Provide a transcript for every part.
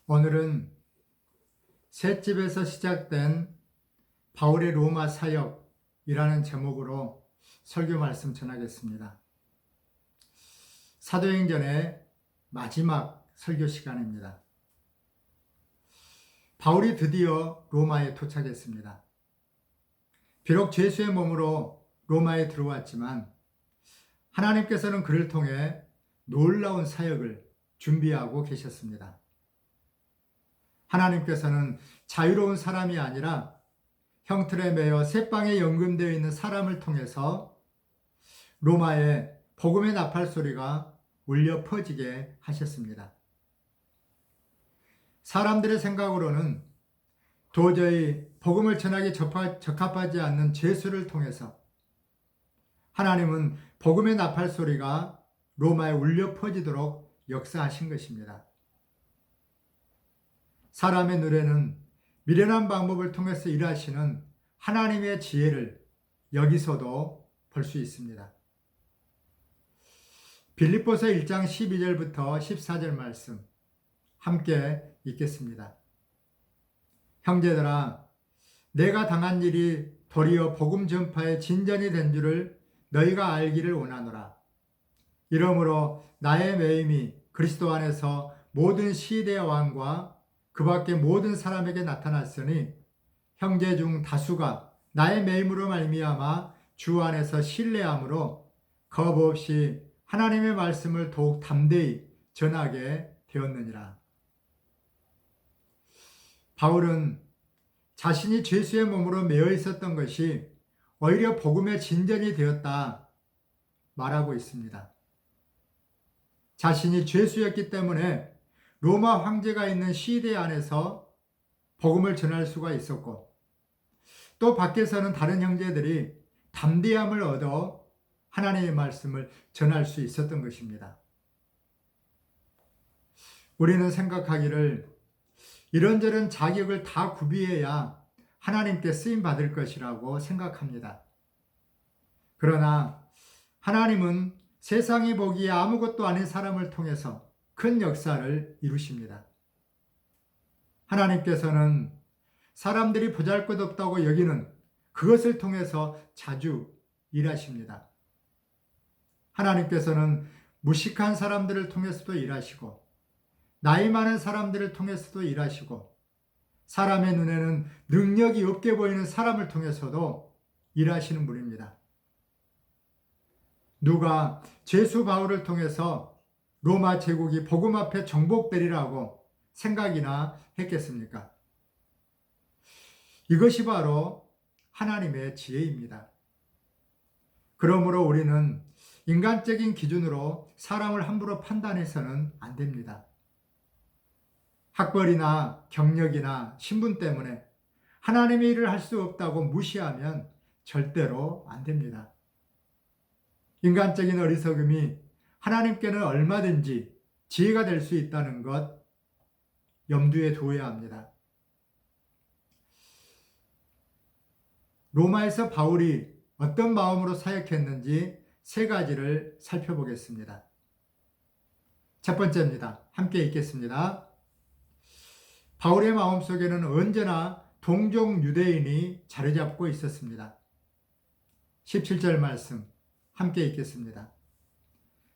오늘은 셋집에서 시작된 바울의 로마 사역이라는 제목으로 설교 말씀 전하겠습니다. 사도행전의 마지막 설교 시간입니다. 바울이 드디어 로마에 도착했습니다. 비록 죄수의 몸으로 로마에 들어왔지만 하나님께서는 그를 통해 놀라운 사역을 준비하고 계셨습니다. 하나님께서는 자유로운 사람이 아니라 형틀에 매여 쇠방에 연금되어 있는 사람을 통해서 로마에 복음의 나팔 소리가 울려 퍼지게 하셨습니다. 사람들의 생각으로는 도저히 복음을 전하기 적합하지 않는 죄수를 통해서 하나님은 복음의 나팔 소리가 로마에 울려 퍼지도록 역사하신 것입니다. 사람의 눈에는 미련한 방법을 통해서 일하시는 하나님의 지혜를 여기서도 볼 수 있습니다. 빌립보서 1장 12절부터 14절 말씀 함께 읽겠습니다. 형제들아, 내가 당한 일이 도리어 복음 전파의 진전이 된 줄을 너희가 알기를 원하노라. 이러므로 나의 매임이 그리스도 안에서 모든 시대의 왕과 그 밖에 모든 사람에게 나타났으니 형제 중 다수가 나의 매임으로 말미암아 주 안에서 신뢰함으로 겁 없이 하나님의 말씀을 더욱 담대히 전하게 되었느니라. 바울은 자신이 죄수의 몸으로 매여 있었던 것이 오히려 복음의 진전이 되었다 말하고 있습니다. 자신이 죄수였기 때문에 로마 황제가 있는 시대 안에서 복음을 전할 수가 있었고, 또 밖에서는 다른 형제들이 담대함을 얻어 하나님의 말씀을 전할 수 있었던 것입니다. 우리는 생각하기를 이런저런 자격을 다 구비해야 하나님께 쓰임 받을 것이라고 생각합니다. 그러나 하나님은 세상이 보기에 아무것도 아닌 사람을 통해서 큰 역사를 이루십니다. 하나님께서는 사람들이 보잘것없다고 여기는 그것을 통해서 자주 일하십니다. 하나님께서는 무식한 사람들을 통해서도 일하시고, 나이 많은 사람들을 통해서도 일하시고, 사람의 눈에는 능력이 없게 보이는 사람을 통해서도 일하시는 분입니다. 누가 죄수 바울을 통해서 로마 제국이 복음 앞에 정복되리라고 생각이나 했겠습니까? 이것이 바로 하나님의 지혜입니다. 그러므로 우리는 인간적인 기준으로 사람을 함부로 판단해서는 안 됩니다. 학벌이나 경력이나 신분 때문에 하나님의 일을 할 수 없다고 무시하면 절대로 안 됩니다. 인간적인 어리석음이 하나님께는 얼마든지 지혜가 될 수 있다는 것 염두에 두어야 합니다. 로마에서 바울이 어떤 마음으로 사역했는지 세 가지를 살펴보겠습니다. 첫 번째입니다. 함께 읽겠습니다. 바울의 마음속에는 언제나 동족 유대인이 자리 잡고 있었습니다. 17절 말씀 함께 읽겠습니다.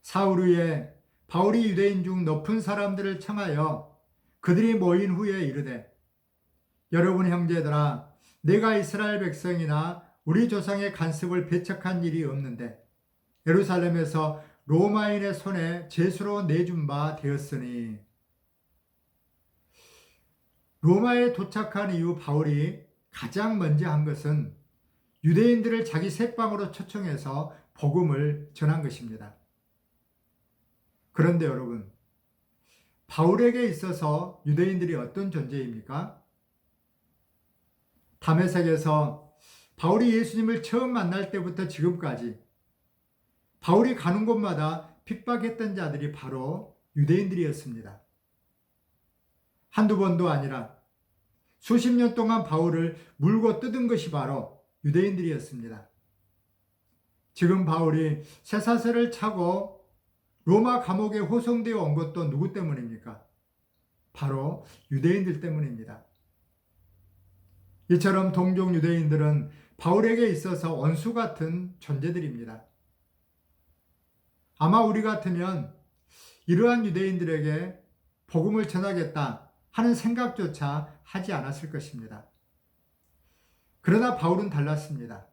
사흘 후에 바울이 유대인 중 높은 사람들을 청하여 그들이 모인 후에 이르되, 여러분 형제들아, 내가 이스라엘 백성이나 우리 조상의 간섭을 배척한 일이 없는데 예루살렘에서 로마인의 손에 죄수로 내준 바 되었으니. 로마에 도착한 이후 바울이 가장 먼저 한 것은 유대인들을 자기 셋방으로 초청해서 복음을 전한 것입니다. 그런데 여러분, 바울에게 있어서 유대인들이 어떤 존재입니까? 다메섹에서 바울이 예수님을 처음 만날 때부터 지금까지 바울이 가는 곳마다 핍박했던 자들이 바로 유대인들이었습니다. 한두 번도 아니라 수십 년 동안 바울을 물고 뜯은 것이 바로 유대인들이었습니다. 지금 바울이 쇠사슬을 차고 로마 감옥에 호송되어 온 것도 누구 때문입니까? 바로 유대인들 때문입니다. 이처럼 동족 유대인들은 바울에게 있어서 원수 같은 존재들입니다. 아마 우리 같으면 이러한 유대인들에게 복음을 전하겠다 하는 생각조차 하지 않았을 것입니다. 그러나 바울은 달랐습니다.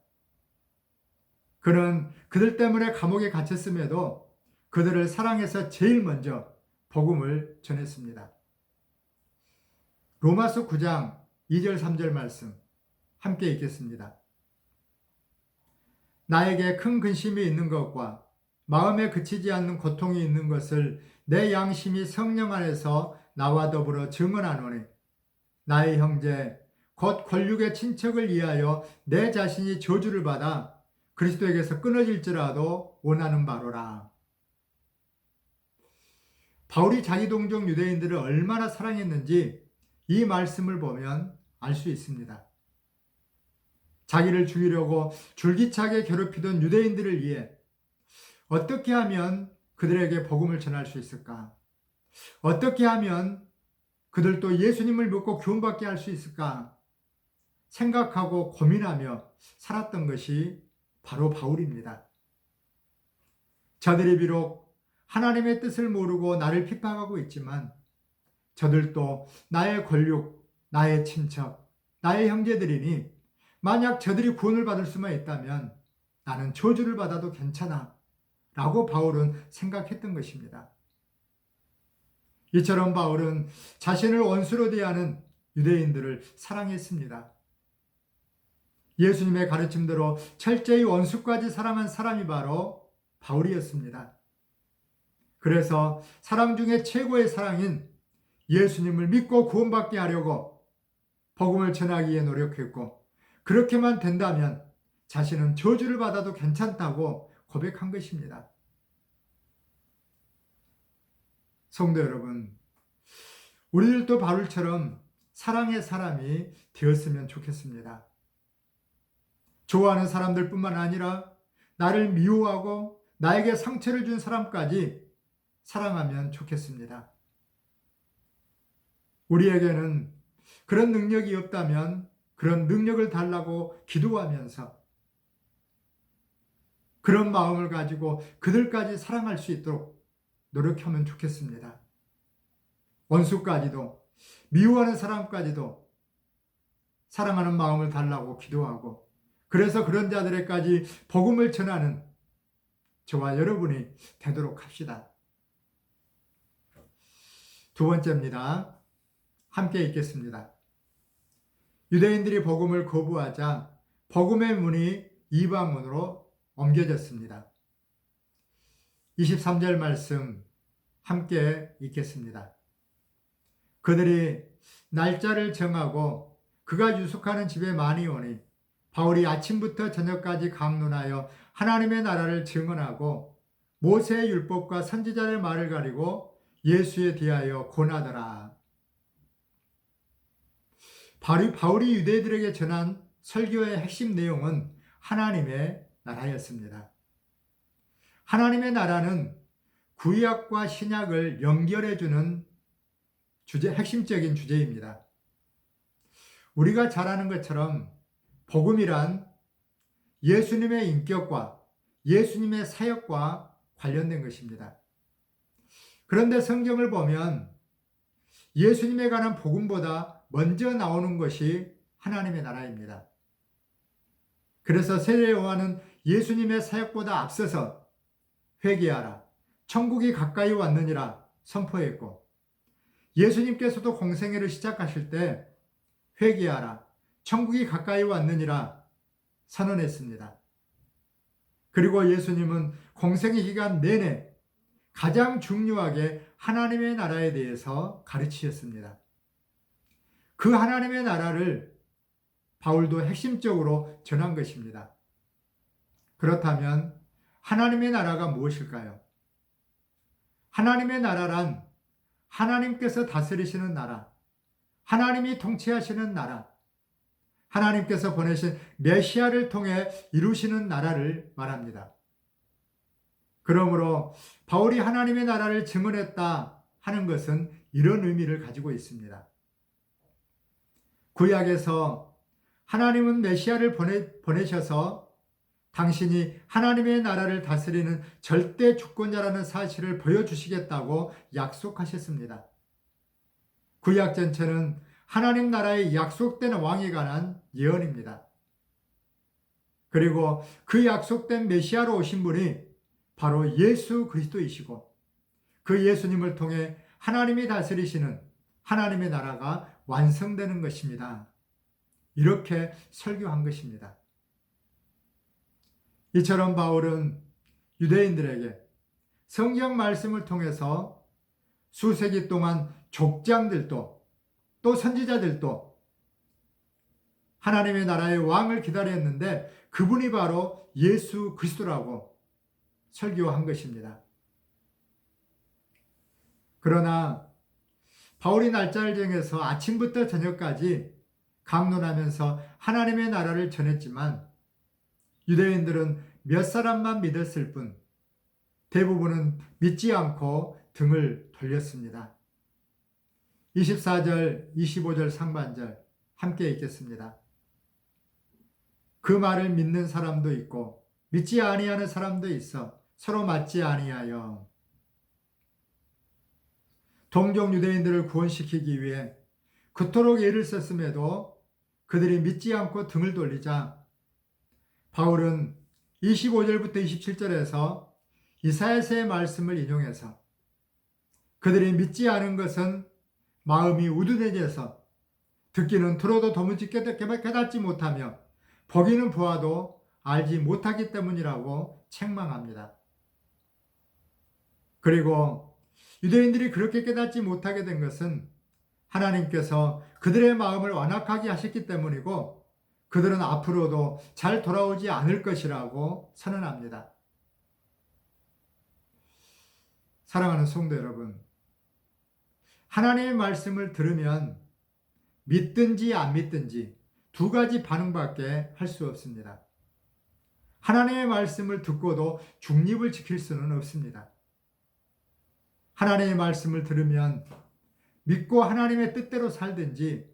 그는 그들 때문에 감옥에 갇혔음에도 그들을 사랑해서 제일 먼저 복음을 전했습니다. 로마서 9장 2절 3절 말씀 함께 읽겠습니다. 나에게 큰 근심이 있는 것과 마음에 그치지 않는 고통이 있는 것을 내 양심이 성령 안에서 나와 더불어 증언하노니 나의 형제 곧 권력의 친척을 위하여 내 자신이 저주를 받아 그리스도에게서 끊어질지라도 원하는 바로라. 바울이 자기 동족 유대인들을 얼마나 사랑했는지 이 말씀을 보면 알 수 있습니다. 자기를 죽이려고 줄기차게 괴롭히던 유대인들을 위해 어떻게 하면 그들에게 복음을 전할 수 있을까? 어떻게 하면 그들도 예수님을 믿고 구원받게 할 수 있을까? 생각하고 고민하며 살았던 것이 바로 바울입니다. 저들이 비록 하나님의 뜻을 모르고 나를 핍박하고 있지만 저들도 나의 권력, 나의 친척, 나의 형제들이니 만약 저들이 구원을 받을 수만 있다면 나는 저주를 받아도 괜찮아 라고 바울은 생각했던 것입니다. 이처럼 바울은 자신을 원수로 대하는 유대인들을 사랑했습니다. 예수님의 가르침대로 철저히 원수까지 사랑한 사람이 바로 바울이었습니다. 그래서 사랑 중에 최고의 사랑인 예수님을 믿고 구원받게 하려고 복음을 전하기 위해 노력했고 그렇게만 된다면 자신은 저주를 받아도 괜찮다고 고백한 것입니다. 성도 여러분, 우리들도 바울처럼 사랑의 사람이 되었으면 좋겠습니다. 좋아하는 사람들뿐만 아니라 나를 미워하고 나에게 상처를 준 사람까지 사랑하면 좋겠습니다. 우리에게는 그런 능력이 없다면 그런 능력을 달라고 기도하면서 그런 마음을 가지고 그들까지 사랑할 수 있도록 노력하면 좋겠습니다. 원수까지도 미워하는 사람까지도 사랑하는 마음을 달라고 기도하고 그래서 그런 자들에까지 복음을 전하는 저와 여러분이 되도록 합시다. 두 번째입니다. 함께 읽겠습니다. 유대인들이 복음을 거부하자 복음의 문이 이방문으로 옮겨졌습니다. 23절 말씀 함께 읽겠습니다. 그들이 날짜를 정하고 그가 유숙하는 집에 많이 오니 바울이 아침부터 저녁까지 강론하여 하나님의 나라를 증언하고 모세의 율법과 선지자의 말을 가리고 예수에 대하여 권하더라. 바울이 유대인들에게 전한 설교의 핵심 내용은 하나님의 나라였습니다. 하나님의 나라는 구약과 신약을 연결해주는 핵심적인 주제입니다. 우리가 잘 아는 것처럼 복음이란 예수님의 인격과 예수님의 사역과 관련된 것입니다. 그런데 성경을 보면 예수님에 관한 복음보다 먼저 나오는 것이 하나님의 나라입니다. 그래서 세례 요한은 예수님의 사역보다 앞서서 회개하라, 천국이 가까이 왔느니라 선포했고 예수님께서도 공생애를 시작하실 때 회개하라, 천국이 가까이 왔느니라 선언했습니다. 그리고 예수님은 공생의 기간 내내 가장 중요하게 하나님의 나라에 대해서 가르치셨습니다. 그 하나님의 나라를 바울도 핵심적으로 전한 것입니다. 그렇다면 하나님의 나라가 무엇일까요? 하나님의 나라란 하나님께서 다스리시는 나라, 하나님이 통치하시는 나라, 하나님께서 보내신 메시아를 통해 이루시는 나라를 말합니다. 그러므로 바울이 하나님의 나라를 증언했다 하는 것은 이런 의미를 가지고 있습니다. 구약에서 하나님은 메시아를 보내셔서 당신이 하나님의 나라를 다스리는 절대 주권자라는 사실을 보여주시겠다고 약속하셨습니다. 구약 전체는 하나님 나라의 약속된 왕에 관한 예언입니다. 그리고 그 약속된 메시아로 오신 분이 바로 예수 그리스도이시고 그 예수님을 통해 하나님이 다스리시는 하나님의 나라가 완성되는 것입니다. 이렇게 설교한 것입니다. 이처럼 바울은 유대인들에게 성경 말씀을 통해서 수세기 동안 족장들도 또 선지자들도 하나님의 나라의 왕을 기다렸는데 그분이 바로 예수 그리스도라고 설교한 것입니다. 그러나 바울이 날짜를 정해서 아침부터 저녁까지 강론하면서 하나님의 나라를 전했지만 유대인들은 몇 사람만 믿었을 뿐 대부분은 믿지 않고 등을 돌렸습니다. 24절, 25절 상반절 함께 읽겠습니다. 그 말을 믿는 사람도 있고 믿지 아니하는 사람도 있어 서로 맞지 아니하여. 동족 유대인들을 구원시키기 위해 그토록 애를 썼음에도 그들이 믿지 않고 등을 돌리자 바울은 25절부터 27절에서 이사야서의 말씀을 인용해서 그들이 믿지 않은 것은 마음이 우둔해져서 듣기는 들어도 도무지 깨닫지 못하며 보기는 보아도 알지 못하기 때문이라고 책망합니다. 그리고 유대인들이 그렇게 깨닫지 못하게 된 것은 하나님께서 그들의 마음을 완악하게 하셨기 때문이고 그들은 앞으로도 잘 돌아오지 않을 것이라고 선언합니다. 사랑하는 성도 여러분, 하나님의 말씀을 들으면 믿든지 안 믿든지 두 가지 반응밖에 할 수 없습니다. 하나님의 말씀을 듣고도 중립을 지킬 수는 없습니다. 하나님의 말씀을 들으면 믿고 하나님의 뜻대로 살든지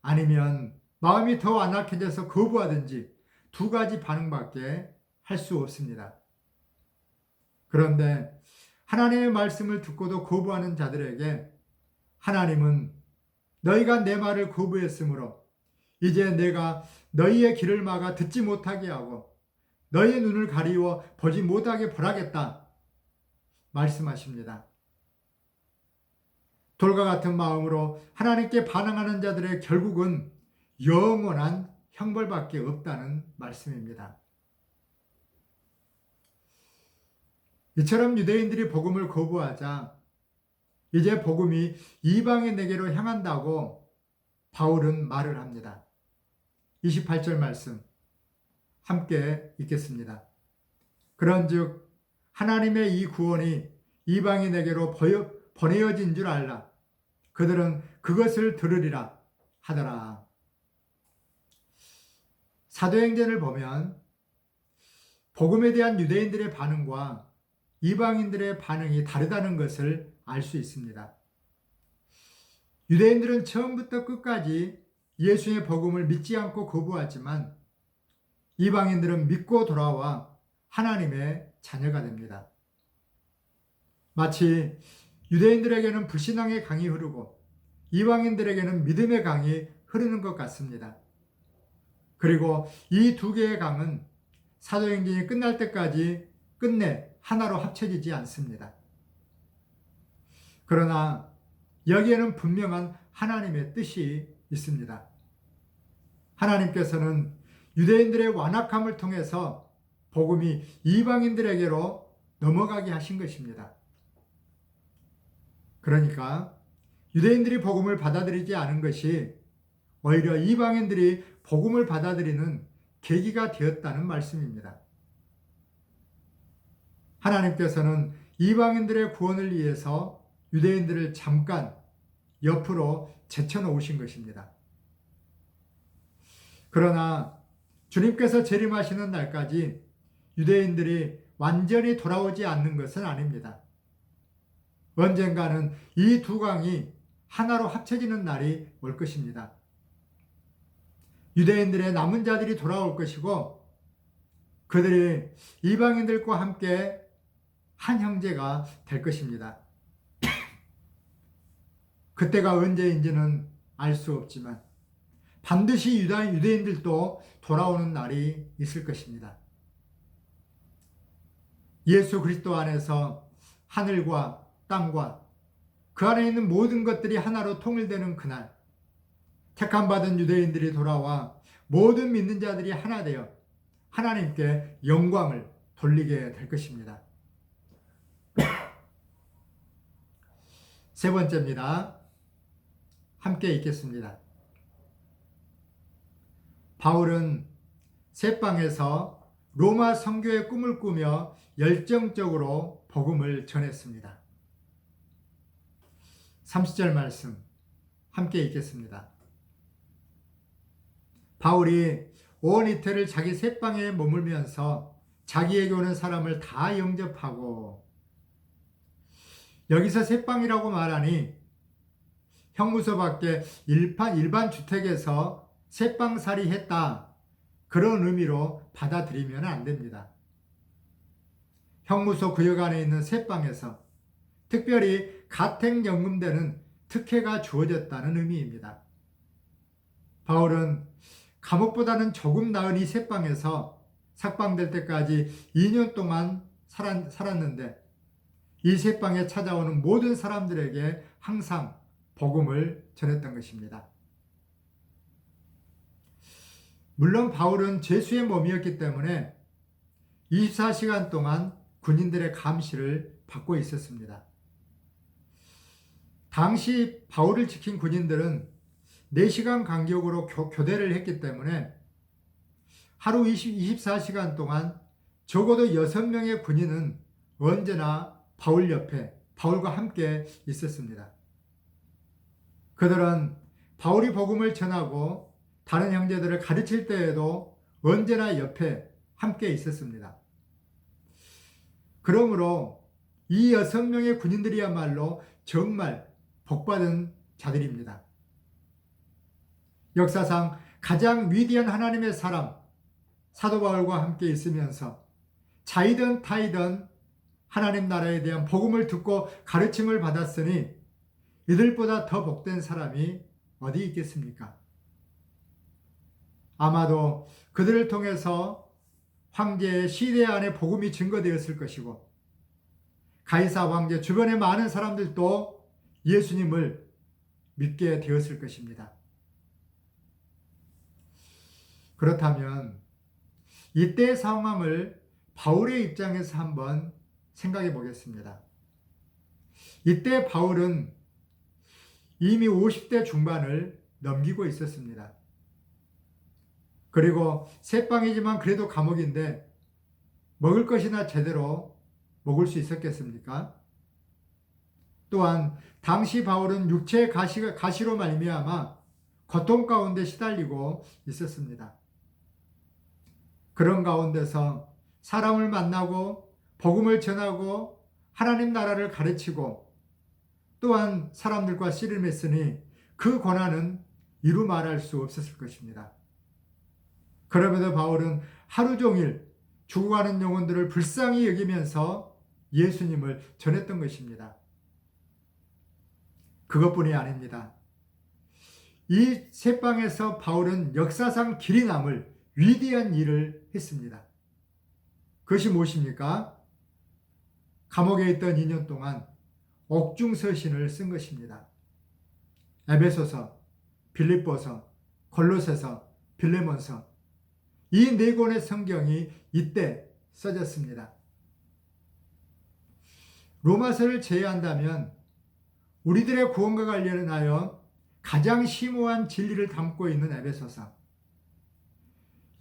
아니면 마음이 더 완악해져서 거부하든지 두 가지 반응밖에 할 수 없습니다. 그런데 하나님의 말씀을 듣고도 거부하는 자들에게 하나님은 너희가 내 말을 거부했으므로 이제 내가 너희의 귀를 막아 듣지 못하게 하고 너희의 눈을 가리워 보지 못하게 벌하겠다 말씀하십니다. 돌과 같은 마음으로 하나님께 반항하는 자들의 결국은 영원한 형벌밖에 없다는 말씀입니다. 이처럼 유대인들이 복음을 거부하자 이제 복음이 이방인에게로 향한다고 바울은 말을 합니다. 28절 말씀 함께 읽겠습니다. 그런즉 하나님의 이 구원이 이방인에게로 보내어진 줄 알라. 그들은 그것을 들으리라 하더라. 사도행전을 보면 복음에 대한 유대인들의 반응과 이방인들의 반응이 다르다는 것을 알 수 있습니다. 유대인들은 처음부터 끝까지 예수의 복음을 믿지 않고 거부하지만 이방인들은 믿고 돌아와 하나님의 자녀가 됩니다. 마치 유대인들에게는 불신앙의 강이 흐르고 이방인들에게는 믿음의 강이 흐르는 것 같습니다. 그리고 이 두 개의 강은 사도행전이 끝날 때까지 끝내 하나로 합쳐지지 않습니다. 그러나 여기에는 분명한 하나님의 뜻이 있습니다. 하나님께서는 유대인들의 완악함을 통해서 복음이 이방인들에게로 넘어가게 하신 것입니다. 그러니까 유대인들이 복음을 받아들이지 않은 것이 오히려 이방인들이 복음을 받아들이는 계기가 되었다는 말씀입니다. 하나님께서는 이방인들의 구원을 위해서 유대인들을 잠깐 옆으로 제쳐놓으신 것입니다. 그러나 주님께서 재림하시는 날까지 유대인들이 완전히 돌아오지 않는 것은 아닙니다. 언젠가는 이 두 강이 하나로 합쳐지는 날이 올 것입니다. 유대인들의 남은 자들이 돌아올 것이고 그들이 이방인들과 함께 한 형제가 될 것입니다. 그때가 언제인지는 알 수 없지만 반드시 유대인들도 돌아오는 날이 있을 것입니다. 예수 그리스도 안에서 하늘과 땅과 그 안에 있는 모든 것들이 하나로 통일되는 그날, 택함받은 유대인들이 돌아와 모든 믿는 자들이 하나 되어 하나님께 영광을 돌리게 될 것입니다. 세 번째입니다. 함께 읽겠습니다. 바울은 셋방에서 로마 선교의 꿈을 꾸며 열정적으로 복음을 전했습니다. 30절 말씀 함께 읽겠습니다. 바울이 온 이태를 자기 셋방에 머물면서 자기에게 오는 사람을 다 영접하고, 여기서 셋방이라고 말하니 형무소 밖에 일반 주택에서 셋방살이 했다, 그런 의미로 받아들이면 안 됩니다. 형무소 구역 안에 있는 셋방에서 특별히 가택연금되는 특혜가 주어졌다는 의미입니다. 바울은 감옥보다는 조금 나은 이 셋방에서 삭방될 때까지 2년 동안 살았는데 이 셋방에 찾아오는 모든 사람들에게 항상 복음을 전했던 것입니다. 물론 바울은 죄수의 몸이었기 때문에 24시간 동안 군인들의 감시를 받고 있었습니다. 당시 바울을 지킨 군인들은 4시간 간격으로 교대를 했기 때문에 하루 24시간 동안 적어도 6명의 군인은 언제나 바울 옆에, 바울과 함께 있었습니다. 그들은 바울이 복음을 전하고 다른 형제들을 가르칠 때에도 언제나 옆에 함께 있었습니다. 그러므로 이 6명의 군인들이야말로 정말 복받은 자들입니다. 역사상 가장 위대한 하나님의 사람 사도 바울과 함께 있으면서 자이든 타이든 하나님 나라에 대한 복음을 듣고 가르침을 받았으니 이들보다 더 복된 사람이 어디 있겠습니까? 아마도 그들을 통해서 황제의 시대 안에 복음이 증거되었을 것이고 가이사 황제 주변의 많은 사람들도 예수님을 믿게 되었을 것입니다. 그렇다면 이때의 상황을 바울의 입장에서 한번 생각해 보겠습니다. 이때 바울은 이미 50대 중반을 넘기고 있었습니다. 그리고 셋방이지만 그래도 감옥인데 먹을 것이나 제대로 먹을 수 있었겠습니까? 또한 당시 바울은 육체의 가시로 말미암아 고통 가운데 시달리고 있었습니다. 그런 가운데서 사람을 만나고 복음을 전하고 하나님 나라를 가르치고 또한 사람들과 씨를 맺으니 그 고난은 이루 말할 수 없었을 것입니다. 그럼에도 바울은 하루 종일 죽어가는 영혼들을 불쌍히 여기면서 예수님을 전했던 것입니다. 그것뿐이 아닙니다. 이 셋방에서 바울은 역사상 길이 남을 위대한 일을 했습니다. 그것이 무엇입니까? 감옥에 있던 2년 동안 옥중서신을 쓴 것입니다. 에베소서, 빌립보서, 골로새서, 빌레몬서, 이 4권의 성경이 이때 써졌습니다. 로마서를 제외한다면 우리들의 구원과 관련하여 가장 심오한 진리를 담고 있는 에베소서,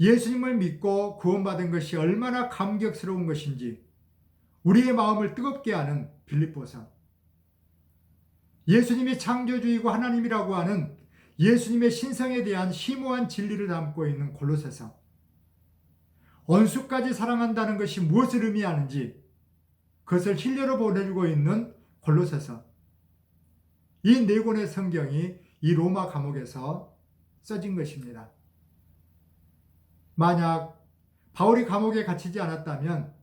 예수님을 믿고 구원받은 것이 얼마나 감격스러운 것인지 우리의 마음을 뜨겁게 하는 빌립보서, 예수님이 창조주이고 하나님이라고 하는 예수님의 신성에 대한 심오한 진리를 담고 있는 골로새서, 원수까지 사랑한다는 것이 무엇을 의미하는지 그것을 hil려로 보내주고 있는 골로새서, 이 네 권의 성경이 이 로마 감옥에서 써진 것입니다. 만약 바울이 감옥에 갇히지 않았다면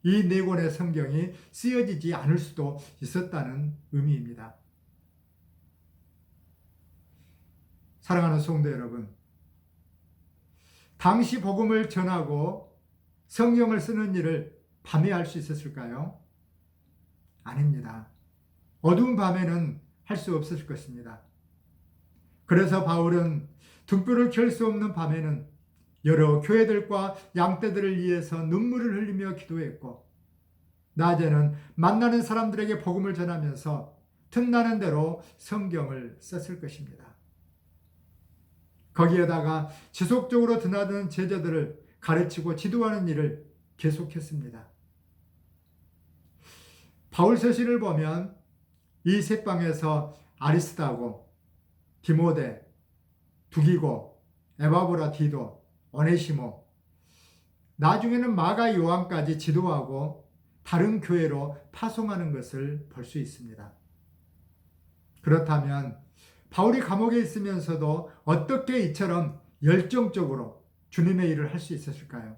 이 네 권의 성경이 쓰여지지 않을 수도 있었다는 의미입니다. 사랑하는 성도 여러분, 당시 복음을 전하고 성경을 쓰는 일을 밤에 할 수 있었을까요? 아닙니다. 어두운 밤에는 할 수 없었을 것입니다. 그래서 바울은 등불을 켤 수 없는 밤에는 여러 교회들과 양떼들을 위해서 눈물을 흘리며 기도했고, 낮에는 만나는 사람들에게 복음을 전하면서 틈나는 대로 성경을 썼을 것입니다. 거기에다가 지속적으로 드나드는 제자들을 가르치고 지도하는 일을 계속했습니다. 바울 서신을 보면 이 셋방에서 아리스다고, 디모데, 두기고, 에바브라 디도, 오네시모, 나중에는 마가 요한까지 지도하고 다른 교회로 파송하는 것을 볼 수 있습니다. 그렇다면 바울이 감옥에 있으면서도 어떻게 이처럼 열정적으로 주님의 일을 할 수 있었을까요?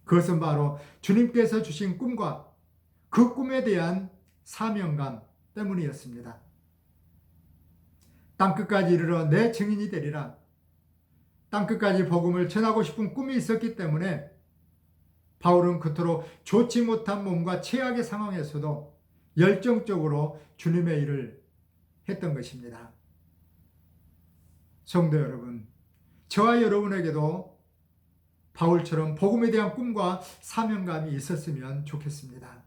그것은 바로 주님께서 주신 꿈과 그 꿈에 대한 사명감 때문이었습니다. 땅끝까지 이르러 내 증인이 되리라. 땅끝까지 복음을 전하고 싶은 꿈이 있었기 때문에 바울은 그토록 좋지 못한 몸과 최악의 상황에서도 열정적으로 주님의 일을 했던 것입니다. 성도 여러분, 저와 여러분에게도 바울처럼 복음에 대한 꿈과 사명감이 있었으면 좋겠습니다.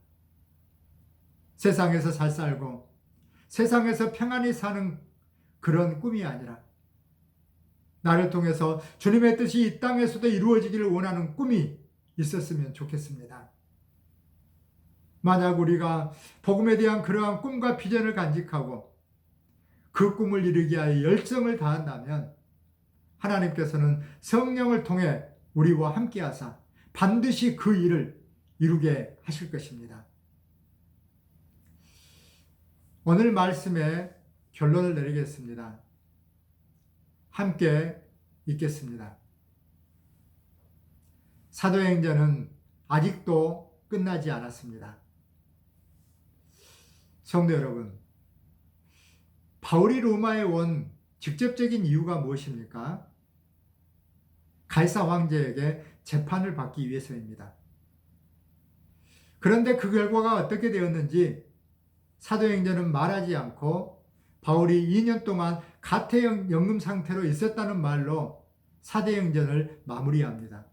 세상에서 잘 살고 세상에서 평안히 사는 그런 꿈이 아니라 나를 통해서 주님의 뜻이 이 땅에서도 이루어지기를 원하는 꿈이 있었으면 좋겠습니다. 만약 우리가 복음에 대한 그러한 꿈과 비전을 간직하고 그 꿈을 이루기 위하여 열정을 다한다면 하나님께서는 성령을 통해 우리와 함께 하사 반드시 그 일을 이루게 하실 것입니다. 오늘 말씀에 결론을 내리겠습니다. 함께 읽겠습니다. 사도행전은 아직도 끝나지 않았습니다. 성도 여러분, 바울이 로마에 온 직접적인 이유가 무엇입니까? 가이사 황제에게 재판을 받기 위해서입니다. 그런데 그 결과가 어떻게 되었는지 사도행전은 말하지 않고 바울이 2년 동안 가택연금 상태로 있었다는 말로 사도행전을 마무리합니다.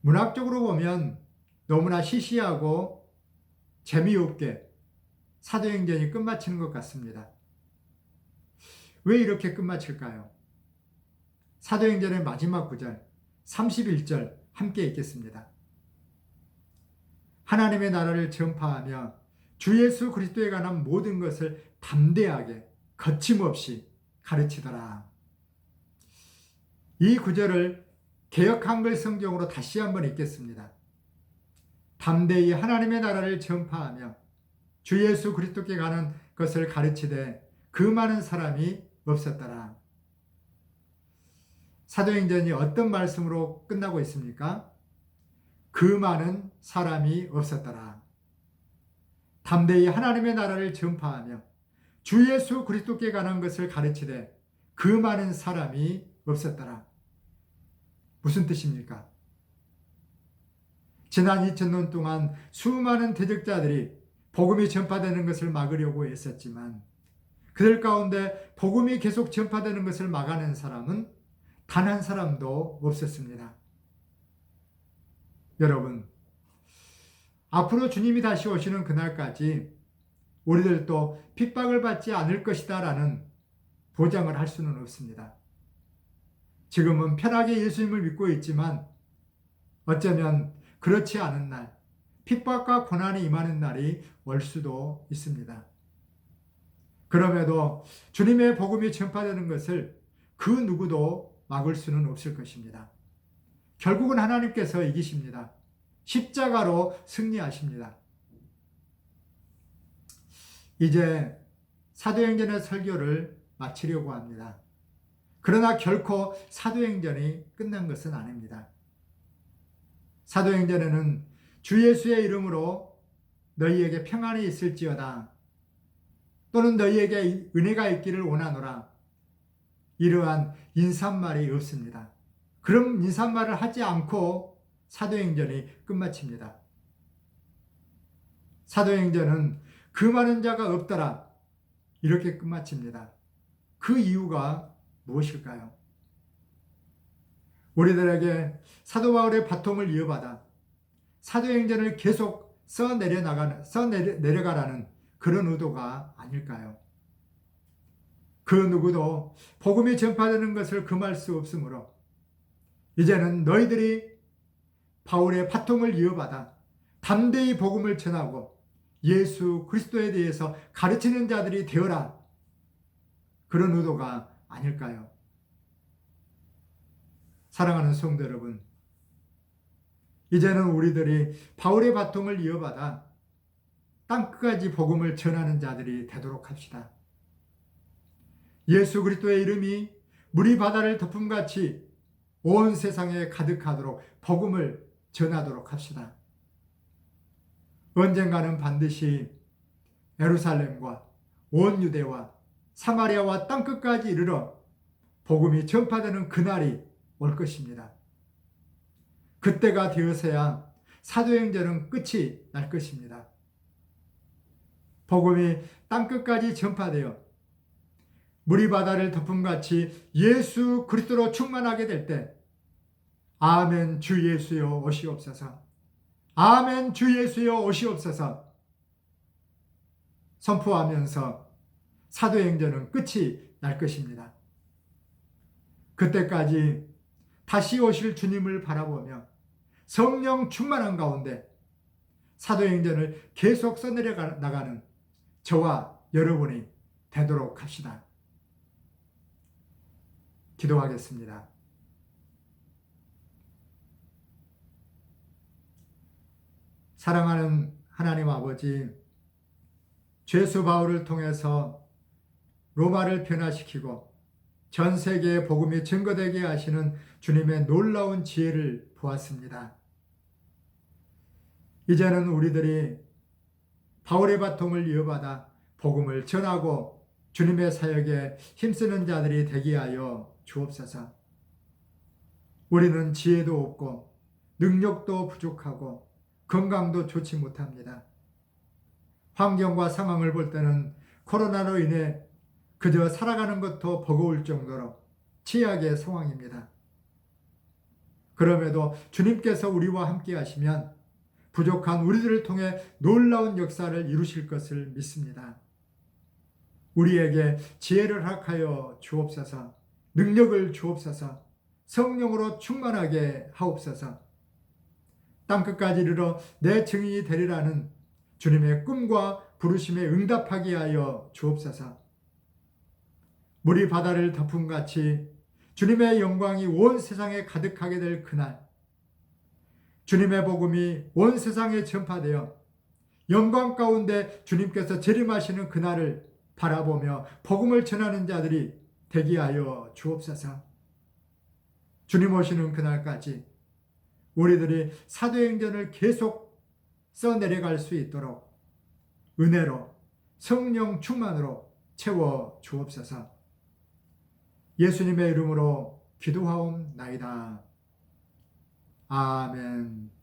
문학적으로 보면 너무나 시시하고 재미없게 사도행전이 끝마치는 것 같습니다. 왜 이렇게 끝마칠까요? 사도행전의 마지막 구절 31절 함께 읽겠습니다. 하나님의 나라를 전파하며 주 예수 그리스도에 관한 모든 것을 담대하게 거침없이 가르치더라. 이 구절을 개역 한글 성경으로 다시 한번 읽겠습니다. 담대히 하나님의 나라를 전파하며 주 예수 그리스도께 관한 것을 가르치되 그 많은 사람이 없었더라. 사도행전이 어떤 말씀으로 끝나고 있습니까? 그 많은 사람이 없었더라. 담대히 하나님의 나라를 전파하며 주 예수 그리스도께 관한 것을 가르치되 그 많은 사람이 없었더라. 무슨 뜻입니까? 지난 2000년 동안 수많은 대적자들이 복음이 전파되는 것을 막으려고 애썼지만 그들 가운데 복음이 계속 전파되는 것을 막아낸 사람은 단 한 사람도 없었습니다. 여러분, 앞으로 주님이 다시 오시는 그날까지 우리들도 핍박을 받지 않을 것이다 라는 보장을 할 수는 없습니다. 지금은 편하게 예수님을 믿고 있지만 어쩌면 그렇지 않은 날, 핍박과 고난이 임하는 날이 올 수도 있습니다. 그럼에도 주님의 복음이 전파되는 것을 그 누구도 막을 수는 없을 것입니다. 결국은 하나님께서 이기십니다. 십자가로 승리하십니다. 이제 사도행전의 설교를 마치려고 합니다. 그러나 결코 사도행전이 끝난 것은 아닙니다. 사도행전에는 주 예수의 이름으로 너희에게 평안이 있을지어다, 또는 너희에게 은혜가 있기를 원하노라, 이러한 인사말이 없습니다. 그럼 인사말을 하지 않고 사도행전이 끝마칩니다. 사도행전은 그 많은 자가 없더라, 이렇게 끝마칩니다. 그 이유가 무엇일까요? 우리들에게 사도 바울의 바통을 이어받아 사도행전을 계속 내려가라는 그런 의도가 아닐까요? 그 누구도 복음이 전파되는 것을 금할 수 없으므로 이제는 너희들이 바울의 바통을 이어받아 담대히 복음을 전하고 예수 그리스도에 대해서 가르치는 자들이 되어라, 그런 의도가 아닐까요? 사랑하는 성도 여러분, 이제는 우리들이 바울의 바통을 이어받아 땅끝까지 복음을 전하는 자들이 되도록 합시다. 예수 그리스도의 이름이 물이 바다를 덮음같이 온 세상에 가득하도록 복음을 전하도록 합시다. 언젠가는 반드시 예루살렘과 온 유대와 사마리아와 땅끝까지 이르러 복음이 전파되는 그날이 올 것입니다. 그때가 되어서야 사도행전은 끝이 날 것입니다. 복음이 땅끝까지 전파되어 물이 바다를 덮음같이 예수 그리스도로 충만하게 될 때, 아멘 주 예수여 오시옵소서, 아멘 주 예수여 오시옵소서 선포하면서 사도행전은 끝이 날 것입니다. 그때까지 다시 오실 주님을 바라보며 성령 충만한 가운데 사도행전을 계속 써내려 나가는 저와 여러분이 되도록 합시다. 기도하겠습니다. 사랑하는 하나님 아버지, 죄수 바울을 통해서 로마를 변화시키고 전 세계에 복음이 증거되게 하시는 주님의 놀라운 지혜를 보았습니다. 이제는 우리들이 바울의 바통을 이어받아 복음을 전하고 주님의 사역에 힘쓰는 자들이 되게 하여 주옵소서. 우리는 지혜도 없고 능력도 부족하고 건강도 좋지 못합니다. 환경과 상황을 볼 때는 코로나로 인해 그저 살아가는 것도 버거울 정도로 취약의 상황입니다. 그럼에도 주님께서 우리와 함께 하시면 부족한 우리들을 통해 놀라운 역사를 이루실 것을 믿습니다. 우리에게 지혜를 허락하여 주옵소서, 능력을 주옵소서, 성령으로 충만하게 하옵소서. 땅끝까지 이르러 내 증인이 되리라는 주님의 꿈과 부르심에 응답하게 하여 주옵소서. 물이 바다를 덮음같이 주님의 영광이 온 세상에 가득하게 될 그날, 주님의 복음이 온 세상에 전파되어 영광 가운데 주님께서 재림하시는 그날을 바라보며 복음을 전하는 자들이 되게 하여 주옵소서. 주님 오시는 그날까지 우리들이 사도행전을 계속 써내려갈 수 있도록 은혜로 성령 충만으로 채워 주옵소서. 예수님의 이름으로 기도하옵나이다. 아멘.